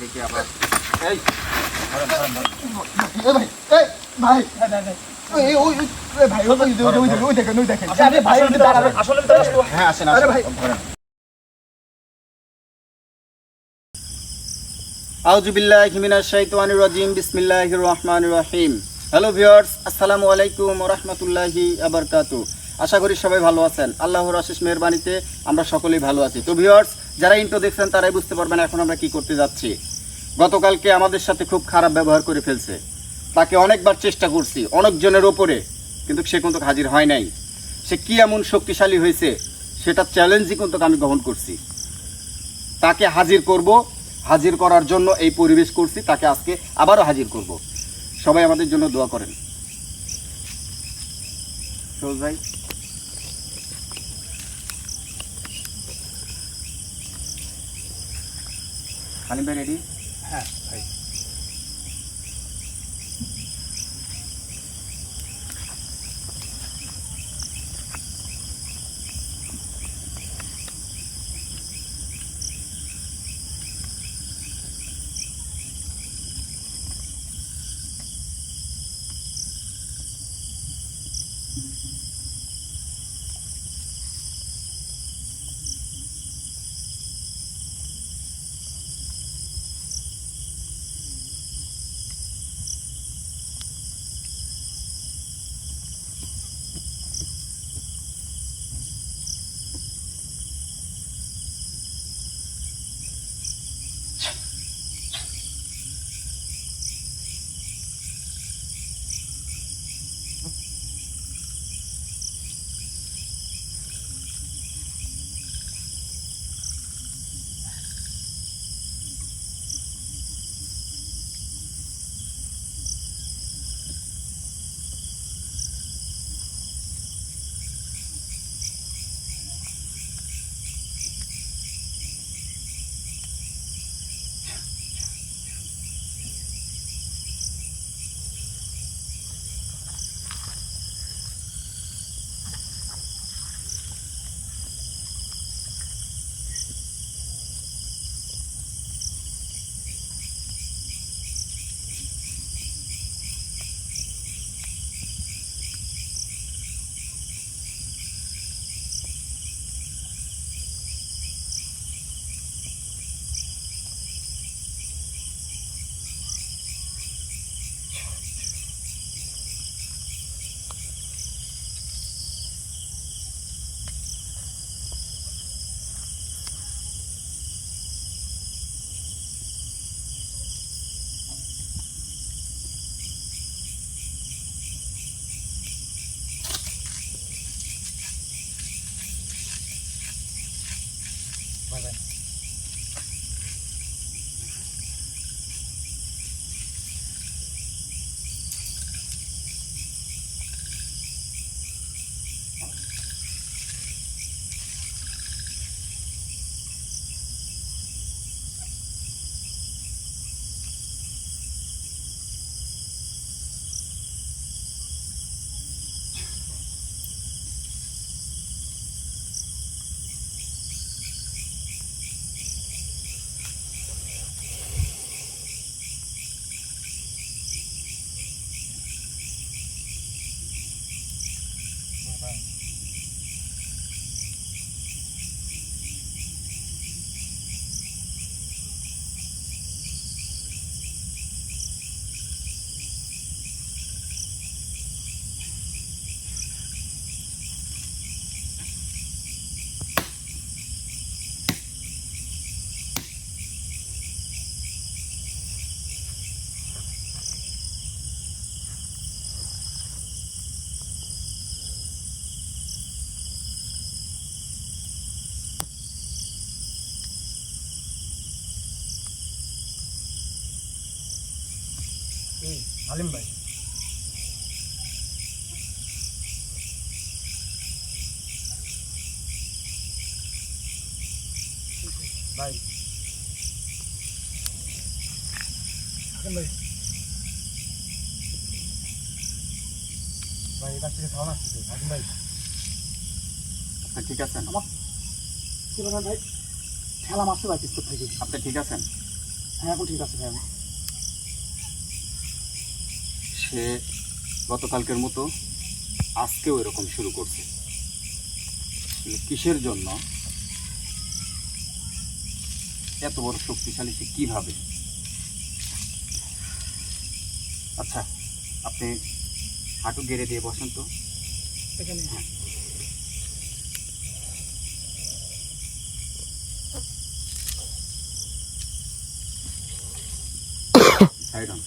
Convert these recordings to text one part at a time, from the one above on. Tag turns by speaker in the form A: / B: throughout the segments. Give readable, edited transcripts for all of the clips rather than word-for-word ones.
A: দেখি আবার এই
B: ভাই ভাই ওই দেখেন ভাই
A: আসলে হ্যাঁ আসেন ভাই আউযু বিল্লাহি মিনাশ শাইতানির রাজিম বিসমিল্লাহির রহমানির রহিম। হ্যালো ভিউয়ার্স, আসসালামু আলাইকুম ওয়া রাহমাতুল্লাহি ওয়া বারাকাতুহু। আশা করি সবাই ভালো আছেন। আল্লাহর অশেষ মেহেরবানিতে আমরা সকলেই ভালো আছি। তো ভিউয়ার্স, যারা ইন্ট্রো দেখছেন তারাই বুঝতে পারবেন এখন আমরা কি করতে যাচ্ছি। গতকালকে আমাদের সাথে খুব খারাপ ব্যবহার করে ফেলছে। তাকে অনেকবার চেষ্টা করছি অনেকজনের ওপরে, কিন্তু সে কিন্তু হাজির হয় নাই। সে কি এমন শক্তিশালী হয়েছে সেটা চ্যালেঞ্জই কিন্তু আমি গ্রহণ করছি। তাকে হাজির করব, হাজির করার জন্য এই পরিবেশ করছি। তাকে আজকে আবারও হাজির করব। সবাই আমাদের জন্য দোয়া করেন। সৌজ ভাই, খালিম ভাই রেডি?
B: হ্যাঁ ভাই। হালিম ভাই, ভাই হালিম ভাই, ভাই এবার থেকে খাওয়া আসছে হালিম ভাই।
A: ঠিক আছেন?
B: আমার কি বলেন ভাই, ঠেলা মারছে ভাই পিস্তল থেকে।
A: আপনি ঠিক আছেন?
B: হ্যাঁ এখন ঠিক আছে ভাই আমি।
A: সে গতকালকের মতো আজকেও এরকম শুরু করছে, কিন্তু কিসের জন্য, এত বড় শক্তিশালী সে কিভাবে? আচ্ছা, আপনি হাঁটু গেড়ে দিয়ে বসেন তো।
B: এখানে
A: সাইড অন।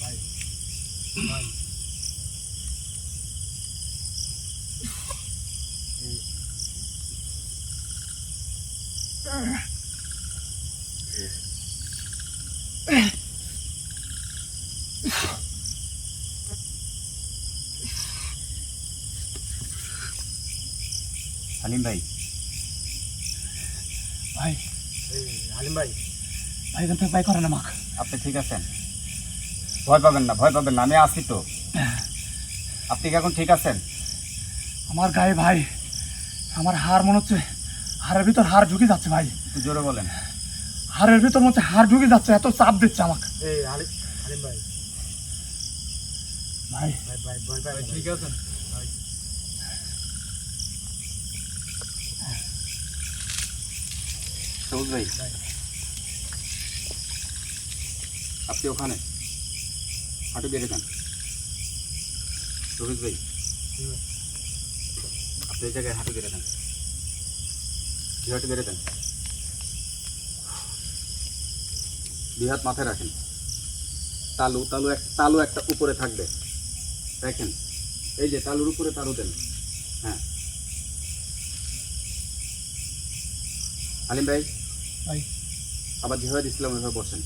B: ভাই ভাই
A: হালিম ভাই,
B: ভাই হালিম ভাই, ভাই এখান থেকে ভাই করে না মাখ।
A: আপনি ঠিক আছেন? ভয় পাবেন না, ভয় পাবেন না, আমি আছি তো। আপনি কি এখন ঠিক আছেন?
B: আমার গায়ে ভাই আমার হাড় মনে হচ্ছে, হাড়ের ভিতর হাড় ঢুকে যাচ্ছে ভাই,
A: একটু জোরে বলেন।
B: হাড়ের ভিতর মনে হচ্ছে হাড় ঢুকে যাচ্ছে, এত চাপ দিচ্ছে আমাকে। হালিম ভাই ভাই ভাই ভাই ভাই ঠিক আছেন ভাই?
A: সবুজ ভাই, আপনি ওখানে হাঁটু গেড়ে দেন। সবুজ ভাই, আপনি এই জায়গায় হাঁটু গেড়ে দেন, হাঁটু গেড়ে দেন, দুই হাত মাথায় রাখেন। তালু তালু তালু একটা উপরে থাকবে, দেখেন, এই যে তালুর উপরে তালু দেন। হ্যাঁ হালিম ভাই,
B: ভাই
A: আবার যেভাবে দিচ্ছিলাম ওইভাবে বসেন।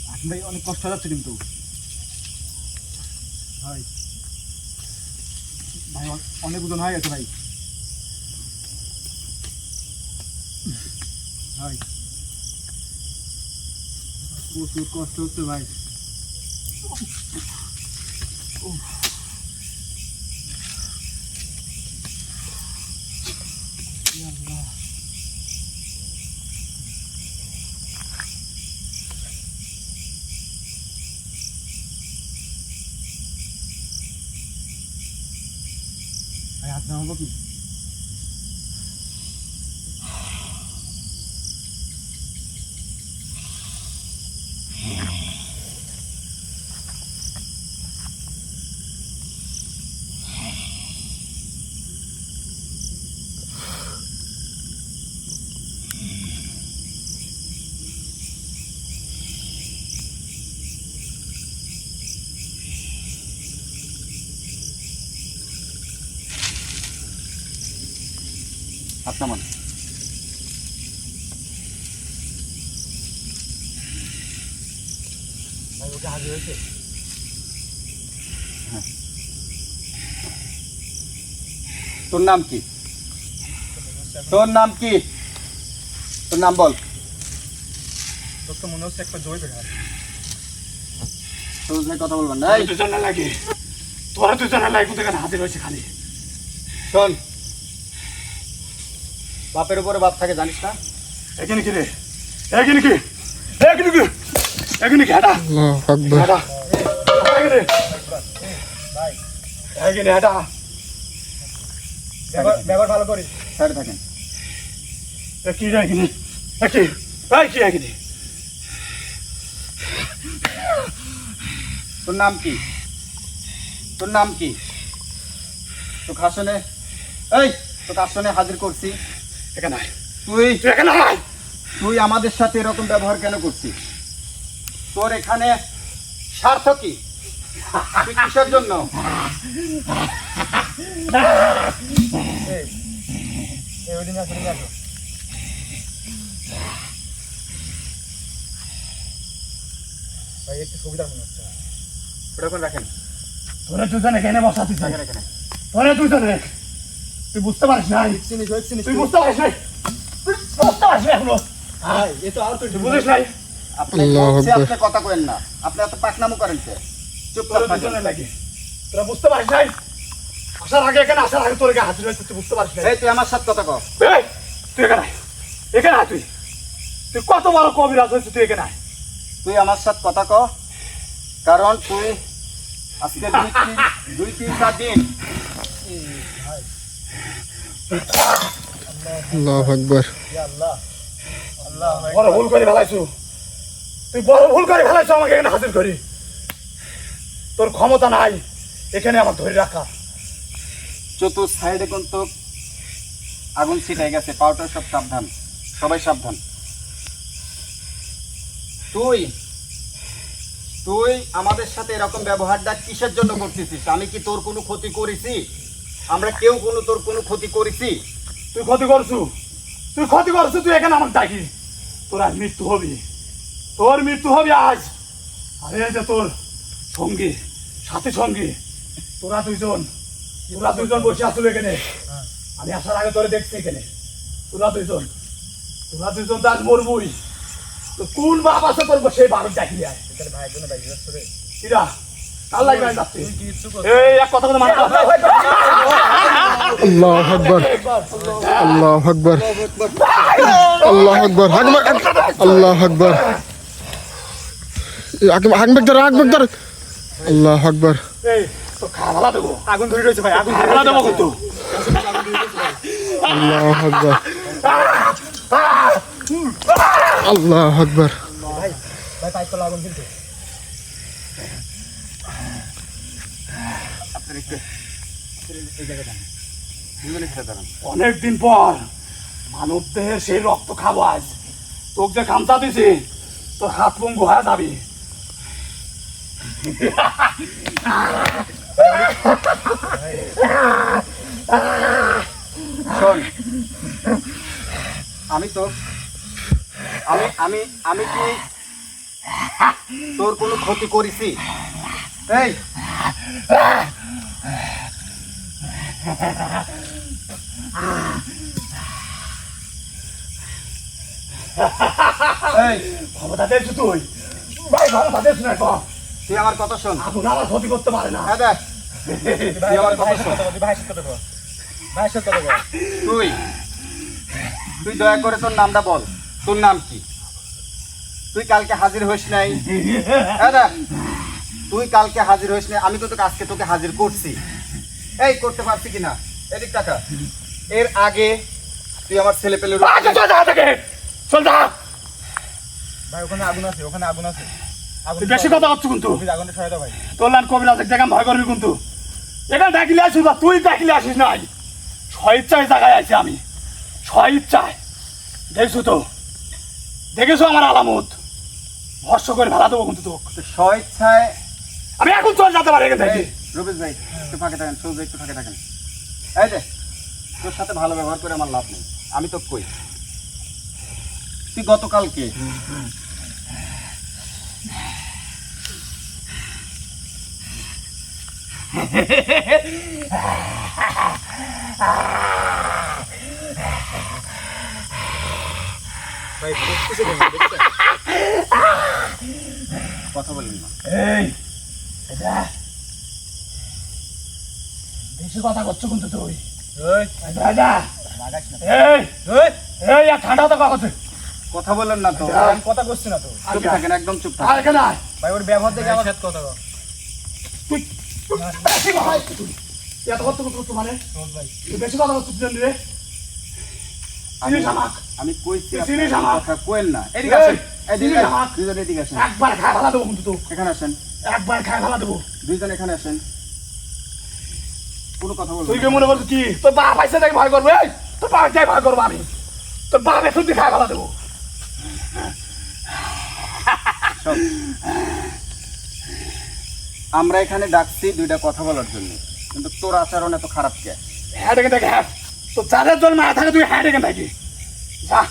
B: হালিম ভাই অনেক কষ্ট যাচ্ছে কিন্তু ভাই, ভাই অনেক ওজন হয়ে গেছে ভাই, ভাই প্রচুর কষ্ট হচ্ছে ভাই। আল্লাহ ভাই হাত নামাবো কি?
A: হাত নামান। হ্যাঁ। তোর নাম কি? তোর নাম কি? তোর নাম বল।
B: তো মনে হচ্ছে একটা জয় বেড়া
A: সবুজ ভাই কথা বলবেন না।
B: তুই জানা লাগে তোরা তুই জানা লাগে কোথায় হাজির হয়েছে খালি।
A: শোন, বাপের উপরে বাপ থাকে জানিস না?
B: এখানে কি রে? এখানে কি? এখানে কি? এখানে কি? হাঁটা হাঁটা এখানে এখানে হাঁটা। ব্যবহার ভালো করি।
A: সাইডে থাকেন।
B: কি রে এখানে? কি কি এখানে?
A: তোর নাম কি? তোর নাম কি? তোকে আসনে তোকে আসনে হাজির করছি।
B: এখানে আয়।
A: তুই
B: তুই এখানে আয়।
A: তুই আমাদের সাথে এরকম ব্যবহার কেন করছিস? তোর এখানে স্বার্থ কি? তুই কিসের জন্য? ওটা কোন রাখেন।
B: তোরা দুজন এখানে বসা তুই
A: রাখেন এখানে।
B: তোরা দুজন তুই বুঝতে পারিস না। তুই বুঝতে পারিস না। তুই বুঝতে পারিস না এখনো। তুই বুঝিস নাই।
A: আপনি বলছি, আপনি কথা কইেন না। আপনি এত পাকনামো করেন কে? চুপ করে
B: তোরা দুজনে লাগে। তোরা বুঝতে পারিস নাই। আসার আগে এখানে আসার আগে তোর হাজির হয়েছে তুই বুঝতে পারিস না।
A: এই তুই আমার সাথে কথা কর।
B: এই তুই এখানে আয়। এখানে আয় তুই। তুই কত বড় কবিরাজ হয়েছিস তুই এখানে আয়।
A: তুই আমার সাথে কথা ক, কারণ তুই আজকে 2-3টা দিন
C: আল্লাহু আকবার।
B: বড় ভুল করে ফেলাইছো। তুই বড় ভুল করে ফেলাইছো আমাকে এখানে হাজির করি। তোর ক্ষমতা নাই এখানে আমার ধরে রাখা।
A: চতুর সাইডে কিন্তু আগুন ছিটাই গেছে। পাউডার সব সাবধান, সবাই সাবধান। তুই তুই আমাদের সাথে এরকম ব্যবহারটা কিসের জন্য করতেছিস? আমি কি তোর কোনো ক্ষতি করেছি? আমরা কেউ তোর কোনো ক্ষতি করেছি?
B: তুই ক্ষতি করছু। তুই ক্ষতি করছু। তুই এখানে আমাকে ডাকি। তোর আজ মৃত্যু হবি। তোর মৃত্যু হবে আজ। আরে যে তোর সঙ্গী, সাথী সঙ্গী, তোরা দুইজন বসে আসল এখানে। আমি আসার আগে তোরে দেখছি এখানে। তোরা দুইজন তো আজ মরবই। তো কোন বাপ আছে তোর সেই বারো ডাকি আয়। কিরা কাল লাগবে যাচ্ছি। এই এক কথা কথা মানতে হবে।
C: আল্লাহু আকবার। আল্লাহু আকবার। আল্লাহু আকবার। আল্লাহু আকবার। আকবার আল্লাহু আকবার।
B: এই তো খাওয়া দেবো। আগুন ধরে রয়েছে ভাই। আগুন খাওয়া দেবো কিন্তু।
C: আল্লাহু আকবার। আল্লাহু আকবার।
B: অনেকদিন পর মানব দেহের সেই রক্ত খাবো আজ। তোকে যে খামচা দিছি তোর হাত পঙ্গু হয়ে যাবি।
A: শোন, আমি তো আমি আমি কি তোর কোনো ক্ষতি করেছি? এই এই
B: ক্ষমতা দিয়েছি তুই ভাই। ক্ষমতা দিয়েছি না তো।
A: তুই আমার কথা শোন।
B: আগুন আমার ক্ষতি করতে পারে না।
A: হ্যাঁ দেখ, তুই আমার কথা শোন। তুই তুই দয়া করে তোর নামটা বল। তোর নাম কি? তুই কালকে হাজির হইস নাই? হ্যাঁ দেখ, তুই কালকে হাজির হইস নাই। আমি তো তোকে আজকে হাজির করছি। এই করতে পারছি কিনা? এদিক টাকা। এর আগে তুই আমার ছেলে পেলে
B: চল যা।
D: ভাই ওখানে আগুন আছে, ওখানে আগুন আছে।
B: তুই বেশি কথা হচ্ছে কিন্তু।
D: আগুনটা সরাই দাও ভাই।
B: তোর লান কবিরাজ দেখান ভয় করবি কিন্তু। এখানে ডাকিলে আসিস না। তুই ডাকিলে আসিস নাই। স্বইচ্ছায় জায়গায় আছি আমি। স্বইচ্ছায়। দেখছো তো, দেখেছো আমার আলামত। ভর্ষ করে ফেলা দেবো কিন্তু তোকে।
A: স্বইচ্ছায়
B: আমি এখন চল যেতে পারি এখান থেকে।
A: রবিশ ভাই একটু ফাঁকে থাকেন। সৌজ একটু ফাঁকে থাকেন। এই যে তোর সাথে ভালো ব্যবহার করে আমার লাভ নেই। আমি তো কই তুই গতকালকে
D: ভাই বুঝতেছে কেন বুঝতে
A: কথা বলেন না।
B: এই এটা বেশি কথা করছো কিন্তু তুই
D: ওই
B: দাদা
D: লাগাস না
B: এই
D: ওই
B: এই আর ঠান্ডা তো কথা
A: কথা বলেন না তো,
D: আমি কথা করছি না তো
A: চুপ থাকেন, একদম চুপ
B: আর
A: থাকেন।
B: এখানে আয়।
D: ভাই ওর ব্যবহার দেখে আমার সাথে কথা কর
B: তুই তুই বেশি কথা করছিস তুই। তুই এত কথা করছিস মানে
D: চল ভাই
B: তুই বেশি কথা করছিস জানি রে চিনিস আমাক
A: আমি কইছি
B: তুই
A: আপনি
B: চিনিস
A: এই
B: আমাক?
A: কথা কোয়েন না। এদিকে
B: এই,
A: আসেন, এদিকে
B: চিনিস আমাক?
A: দুজন এদিকে আসেন,
B: একবার খায় ফেলা দেবো কিন্তু তুই
A: এখানে আসেন,
B: একবার খায় ফেলা দেবো
A: দুইজন এখানে আসেন, কোনো কথা বলবেন
B: তুই
A: না।
B: কি মনে করছিস কি তোর বাপ আইসে দেখে ভয় করবে এই, তোর বাপ যাই ভয় করবো আমি তোর বাপ এখন তুই খায় ফেলা দেবো
A: শোন, আমরা এখানে ডাকছি দুইটা কথা বলার জন্য, কিন্তু তোর আচরণ এত খারাপ কে?
B: হ্যাঁ ডেকে দেখে হ্যাঁ তোর চাঁদের জল মারা থাকে তুই হ্যাঁ ডেকে থাকি যা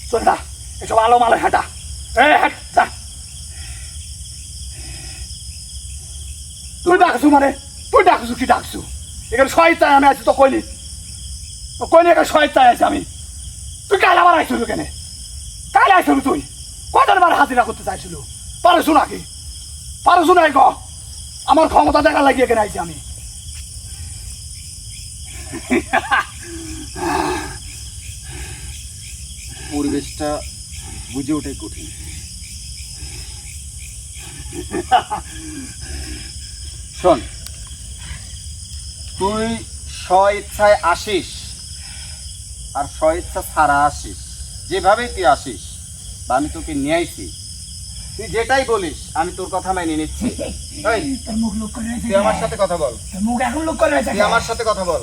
B: চল যা এসব আলো মালো হাঁটা এই হ্যাঁ যা তুই ডাকছু মানে তুই ডাকছু কি ডাকছু এখানে শহীদ আমি আছি তো কইনি এখানে শহীদ আছি আমি তুই কাল আবার আইছিল কেন কাল আইছিল তুই কতবার হাজিরা করতে চাইছিল পারছু নাকি পারছু নাই ক আমার ক্ষমতা দেখা লাগিয়ে এখানে আইছি আমি
A: পরিবেশটা বুঝে ওঠাই কঠিন। শোন, তুই স্ব ইচ্ছায় আসিস আর স্ব ইচ্ছা ছাড়া আসিস, যেভাবেই তুই আসিস বা আমি তোকে নিয়ে আইছি, তুই যেটাই বলিস আমি তোর কথা মেনে নিচ্ছি। এই,
B: তোর মুখ লোক করে
A: তুই আমার সাথে কথা বল,
B: তোর মুখ এখন লোক করে
A: তুই আমার সাথে কথা বল,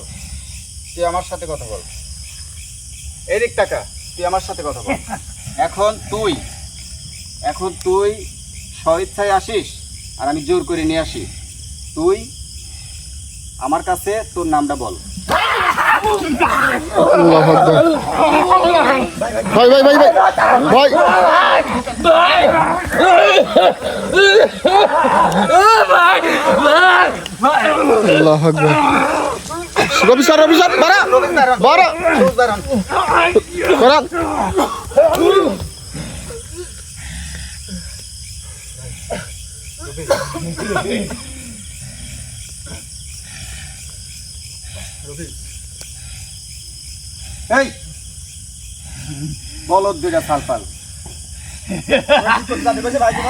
A: তুই আমার সাথে কথা বল, এদিক টাকা, তুই আমার সাথে কথা বল। এখন তুই স্বইচ্ছায় আসিস আর আমি জোর করে নিয়ে আসি, তুই আমার কাছে তোর নামটা বল।
C: আল্লাহু আকবার। ভাই ভাই ভাই ভাই ভাই আল্লাহু আকবার। রবি স্যার বাড়া বাড়া করান।
A: এই বলদ দুইটা ফালফাল,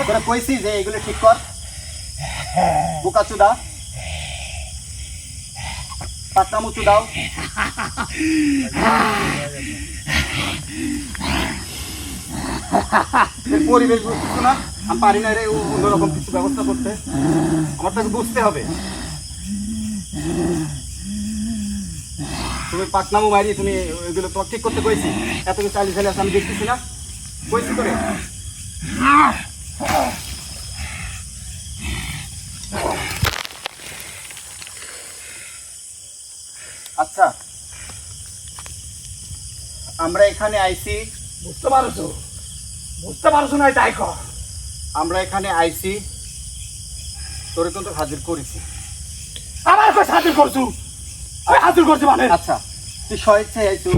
A: তোরা কইছি যে এগুলো ঠিক কর, বোকা চুদা পাকনামু চুদাও। পরিবেশ বুঝতেছো না, আমি পারি না রে অন্যরকম কিছু ব্যবস্থা করতে, আমার তাকে বুঝতে হবে। তুমি পাকনামু মারি, তুমি ওইগুলো তোমাকে ঠিক করতে কইছি, এত কিছু চালিয়ে চালিয়ে আমি দেখতেছি না, কইছি করে। আচ্ছা, আমরা এখানে আইছি,
B: বুঝতে পারছো না তাই কর
A: আমরা এখানে আইছি তোরে কিন্তু হাজির করেছি।
B: আমার কাছে হাজির করছু আমি হাজির করছি মানে
A: আচ্ছা, তুই স্বইচ্ছায় আইছু,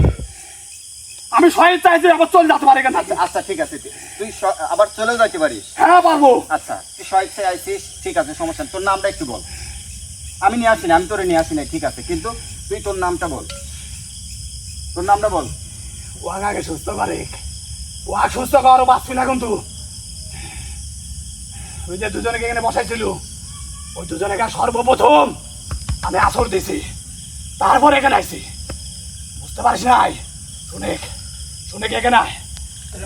B: আমি শহীদ চাইছি আবার চলে যেতে পারি কেন
A: আচ্ছা ঠিক আছে, তুই আবার চলেও যাইতে পারিস।
B: হ্যাঁ পারবো
A: আচ্ছা, তুই স্বইচ্ছায় আইছিস, ঠিক আছে, সমস্যা নেই। তোর নামটা একটু বল। আমি নিয়ে আসি না, আমি তোরে নিয়ে আসি না, ঠিক আছে, কিন্তু তুই তোর নামটা বল, তোর নামটা বল।
B: ও আগে সুস্থ করে ও সুস্থ কর বাঁচবি না কিন্তু ওই যে দুজনকে এখানে বসাইছিল ওই দুজনকে সর্বপ্রথম আমি আসর দিছি, তারপর এখানে আইছি, বুঝতে পারিস নাই? শুনে এখানে আয়, তোর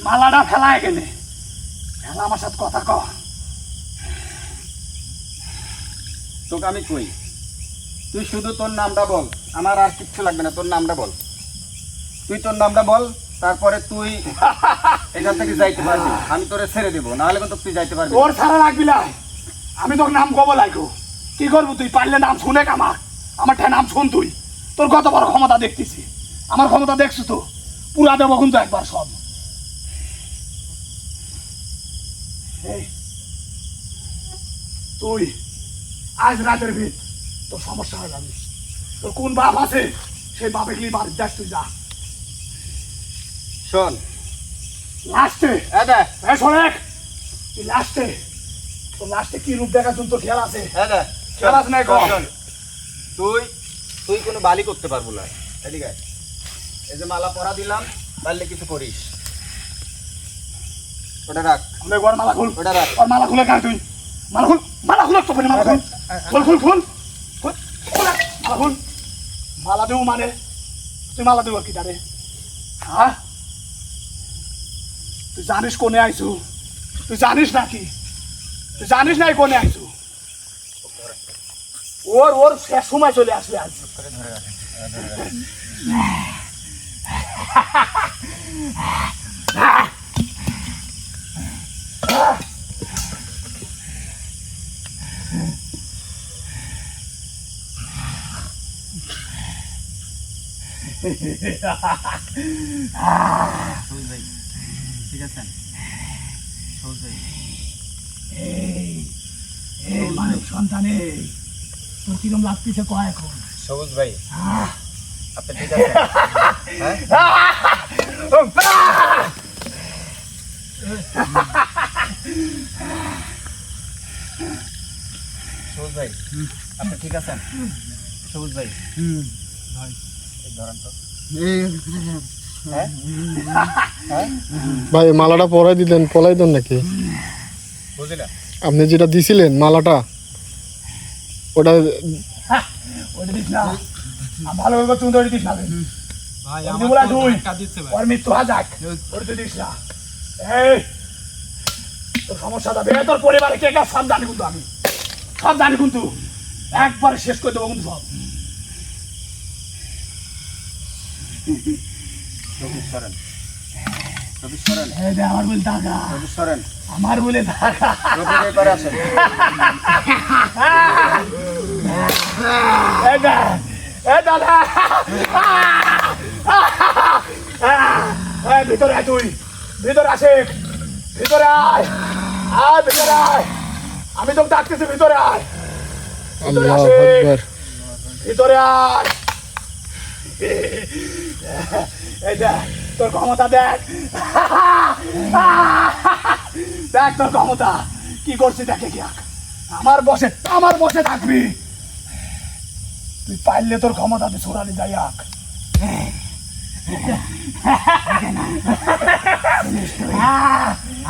B: মালাটা ফেলা এখানে ফেলা, আমার সাথে কথা ক।
A: তোকে আমি কই, তুই শুধু তোর নামটা বল, আমার আর কিচ্ছু লাগবে না, তোর নামটা বল, তুই তোর নামটা বল, তারপরে তুই এখান থেকে যাইতে পারবি, আমি তোরে ছেড়ে দেবো, নাহলে কিন্তু তুই যাইতে পারবি।
B: তোর ছাড়া লাগবি না, আমি তোর নাম কব লাগবো, কি করবো তুই? পারলে নাম শুনে আমার ঠে নাম শুন তুই, তোর কত বড় ক্ষমতা দেখতেছি, আমার ক্ষমতা দেখছো তো, পুরা দেবো কিন্তু একবার সব। এই, তুই আজ রাতের ভিত তোর সমস্যা হয়ে যাবে। তোর কোন বাপ আছে সেই বাপে গিয়ে বাড়ির দেখ, তুই যা।
A: শোন
B: লাস্টে
A: এদা
B: শোনেক, তুই লাস্টে, তোর লাস্টে কি রূপ দেখার জন্য তোর খেয়াল আছে?
A: এদা
B: খেয়াল আছে না?
A: তুই তুই কোনো বালি করতে পারবো না। এদিকে আয়। এই যে মালা পরা দিলাম, পারলে কিছু করিস। ওটা রাখ,
B: আমরা একবার মালা খুল,
A: ওটা রাখ।
B: আর মালা খুলে কার তুই? মালা খুল, মালা খুলে তো মালা খুল, খুল খুল খুল খুল, মালা খুল। মালা দেবো মানে তুই মালা দেবো কি তারে? হ্যাঁ, তুই জানিস কোনে আইছু? তুই জানিস নাকি? তুই জানিস নাই কোনে আইছু? ওর ওর শেষ সময় চলে আসবে আজ।
A: ঠিক আছে
B: মানব সন্তানে তোর কিরম লাগতেছে কয় এখন?
A: সবুজ ভাই, আপনি ঠিক আছে? হ্যাঁ সবুজ ভাই, আপনি ঠিক আছেন? সবুজ ভাই, ভাই এই ধরেন তো। হ্যাঁ হ্যাঁ
C: ভাই মালাটা পরাই দিলেন, পলাই দেন নাকি?
A: বুঝলি না?
C: আপনি যেটা দিছিলেন মালাটা, ওটা
B: ওইটা দিস না, ভালো করে তুমি তো ওইটা দিস না।
D: ভাই
B: ওইটা
D: আমার
B: বলা
D: তো
B: তুই,
D: ধাক্কা দিচ্ছে ভাই।
B: ওর মৃত্যু হা যাক, ওইটা তুই দিস না। এই তোর সমস্যাটা বেড়ে, তোর পরিবারে কে কে সব জানি কিন্তু, আমি সব জানি কিন্তু, একবারে শেষ করে দেবো কিন্তু সব।
A: সবুজ সরেন, সবুজ সরেন,
B: এই যে আমার বলে টাকা,
A: সবুজ সরেন।
B: আমার বলে টাকা।
A: রফিক এই পারে আসেন।
B: এই যে, এই দাদা, এই ভিতরে আয় তুই, ভিতরে আসে, ভিতরে আয়, আয় ভিতরে আয়, আমি তোকে ডাকতেছি, ভিতরে আয়, ভিতরে
C: আল্লাহু
B: আসে,
C: আকবার।
B: ভিতরে আয়। এই দেখ তোর ক্ষমতা, দেখ দেখ তোর ক্ষমতা কি করছি, দেখে কি আমার বসে থাকবি তুই, পারলে তোর ক্ষমতা তুই ছড়ালি যাই আক।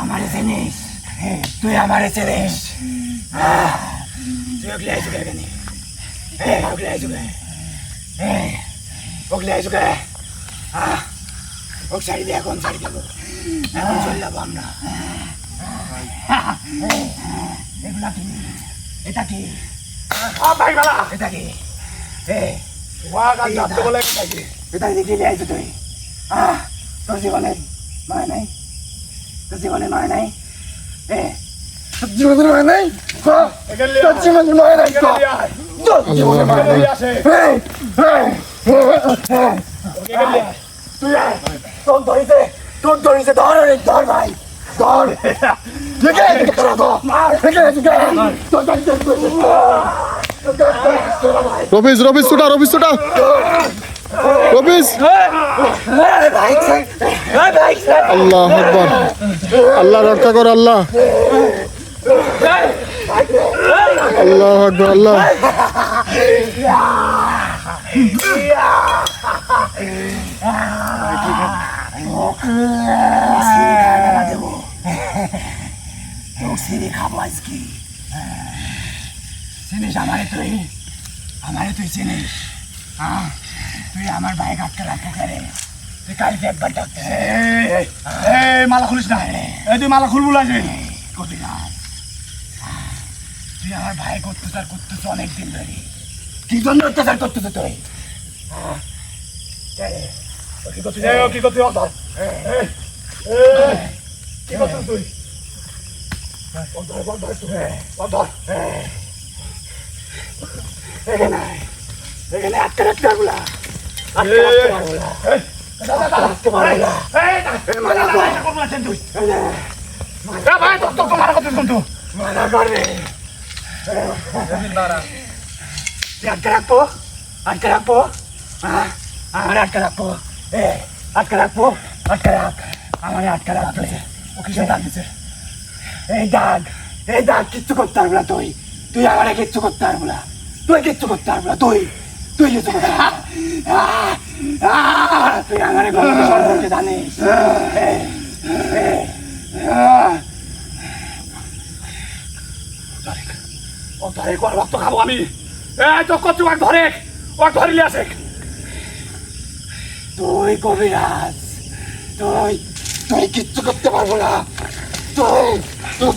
B: আমারে চিনিস, তুই আমারে চিনিস, তুই ওগলে আইসু কে এখানে? ওগলে আইসু কে? ওগলে আইসু কে? ওক সারি দে, এখন সারি দেবো, এখন চলে যাবো আমরা। এগুলা কি? এটা কি? ভাই বালা, এটা কি? এটা দেখি আইসু তুই? তোর জীবনে নয় নাই, তোর জীবনে নয় নাই, জীবনে নয় নাই, তোর জীবনে নয় নাই, তোর জীবনে নয় নাই। তুই তোর ধরিছে, তোর ধরিছে, ধর ধর ভাই, ধর।
C: রফিজ রফিজ ছুটা, রফিজ ছুটা, রফিজ। আল্লাহ আকবার, আল্লাহ রক্ষা কর, আল্লাহ, আল্লাহ আকবার, আল্লাহ।
B: চিনিস আমারে তুই চিনিস? তুই আমার ভাই কাটতে রাখবো কেরে? তুই কালকে একবার ডাকতে মালা খুলিস না, এই তুই মালা খুলবো লাগে করবি না। তুই আমার ভাই অত্যাচার করতেছ অনেকদিন ধরে, কি জন্য অত্যাচার করতেছ তুই? কি করছিস কি করছিস তুই? এখানে আটকে রাখতে পারবো না, আটকে রাখবো আটকে রাখবো আমার আটকে রাখবো আটকে রাখবো আটকে রাখ আমার আটকে রাখবে ও কিসে দাগ দিছে এই দাগ কিচ্ছু করতে পারবো না তুই তুই আমার কিচ্ছু করতে পারবো না তুই কিচ্ছু করতে পারবো না তুই তুই কিছু করতে পারবো তুই আমার সম্পর্কে জানিস ও ধরে কর রক্ত খাবো আমি এই তো কত ধরে ধরিলে আসে তুই কবিরাজ তুই তুই কিচ্ছু করতে পারবো না তুই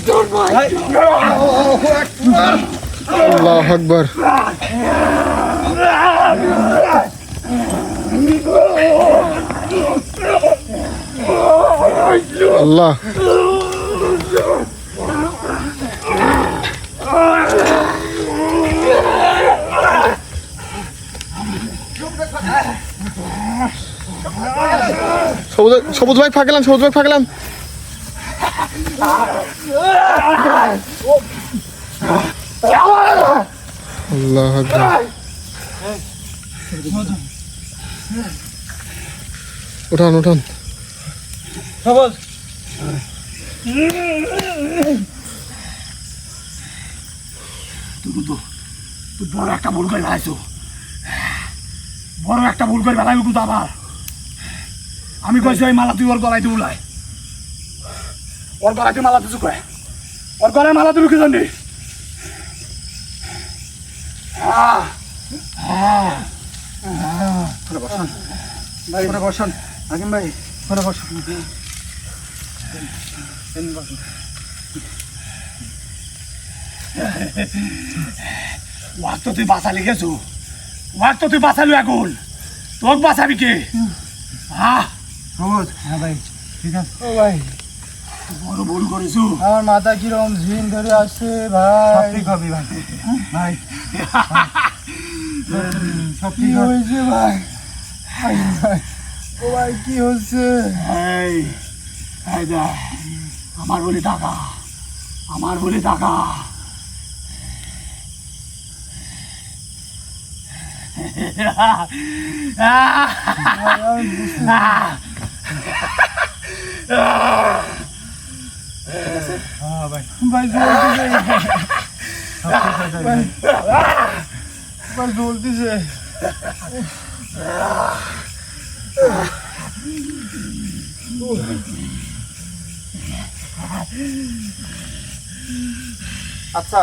B: তোর
C: আল্লাহু আকবার আল্লাহ সবুজ ভাই ফাঁকলাম আল্লাহ আকবার উঠান
D: সবুজ
B: তুই বড় একটা ভুল করে ফেলাইছো বড় একটা ভুল করে ফেলাইবো কিন্তু আবার আমি কইছি ওই মালা তুই ওর গলায় তুই উলাই ওর গলায় তুই মালা তুই চুকায় ওর গলায় মালা তুই রুখে জানি
A: ভাই ঘরে বসুন হাকিম ভাই ঘরে বসুন
B: ওয়াক তো তুই বাঁচালি গেছো ওয়াক তো তুই বাঁচালি এখন তোর বাঁচাবি কে
A: সবুজ হ্যাঁ ভাই ঠিক আছে
D: ও ভাই
B: বড় ভুল করেছো
D: আমার মাথা কিরম ঝিন ধরে আসছে ভাই
A: ঠিক হবে ভাই ভাই সব
D: কি হয়েছে ভাই ও ভাই কি হচ্ছে
B: এই দেখ আমার বলে টাকা
D: ভাই জ্বলতেছে
A: আচ্ছা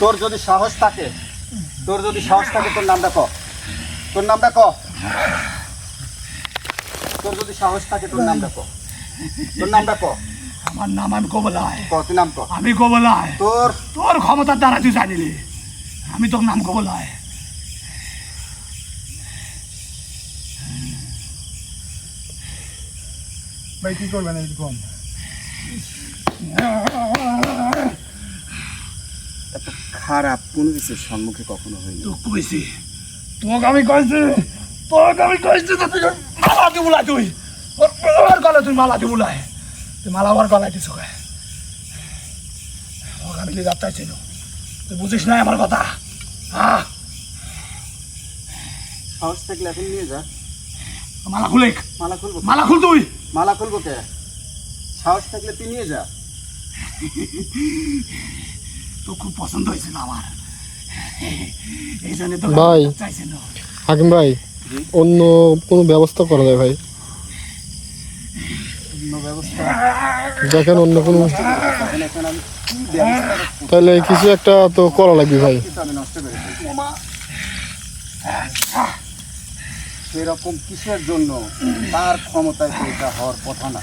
A: তোর যদি সাহস থাকে তোর নামটা ক তোর যদি সাহস থাকে তোর নামটা ক
B: আমার নাম আমি কবলাই
A: ক তুই নাম ক
B: আমি কবলাই
A: তোর
B: ক্ষমতার দ্বারা তুই জানিলি আমি তোর নাম কবলাই
D: ভাই কি করবেন এরকম
A: এত খারাপ কোনো কিছুর সম্মুখে কখনো হয়নি
B: তোকে আমি কইছি তো তুই মালা দি বুলাই তুই ওর গলায় তুই মালা দি বুলাই তুই মালা ওর গলায় দিছ ওকে আমি লিয়ে যাত্রায় ছিল তুই বুঝিস না আমার কথা
A: সাহস থাকলে এখন নিয়ে যা
B: মালা খুলে
A: মালা খুলবো
B: মালা খুল তুই
A: মালা খুলবো কে সাহস থাকলে তুই নিয়ে যা
B: তো খুব পছন্দ হয়েছিল আমার এই জন্য তো
C: ভাই।
B: চাইছিল
C: হাকিম ভাই অন্য কোনো ব্যবস্থা করা যায় ভাই
A: অন্য ব্যবস্থা
C: দেখেন অন্য কোনো
A: এখন আমি কি ব্যবস্থা রাখবো?
C: তাহলে কিছু একটা তো করা লাগবে ভাই
A: কিন্তু আমি নষ্ট করে ফেলছি। সেরকম কিসের জন্য তার ক্ষমতায় তো এটা হওয়ার কথা না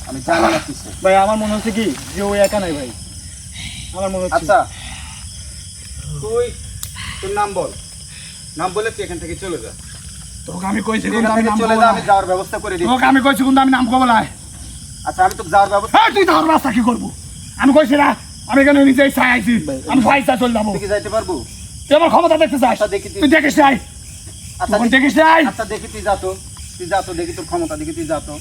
A: আমি জানি না কিসে
D: ভাই আমার মনে হচ্ছে কি যে ও একা নাই ভাই আমার মনে হচ্ছে
A: আচ্ছা তুই তোর নাম বলে তুই এখান থেকে চলে যা
B: তোকে আমি কইছি
A: তুই
B: কিন্তু
A: এখান
B: আমি
A: থেকে
B: নাম
A: চলে যা আমি
B: কবলাই
A: যাওয়ার ব্যবস্থা করে দিই
B: তোকে আমি কইছি কিন্তু আমি নাম কবলাই
A: আচ্ছা আমি তো যাওয়ার ব্যবস্থা
B: তুই ধর রাস্তা কি করবো আমি কইছি না আমি এখানে নিজেই চাই আইছি আমি ফাইসা চলে যাবো
A: তুই কি যাইতে পারবো?
B: তুই আমার ক্ষমতা দেখতে চাস
A: আচ্ছা, দেখি
B: তুই দেখিস নাই
A: আচ্ছা
B: দেখিস নাই
A: আচ্ছা দেখি তুই যা তো দেখি তোর ক্ষমতা দেখি তুই যা তো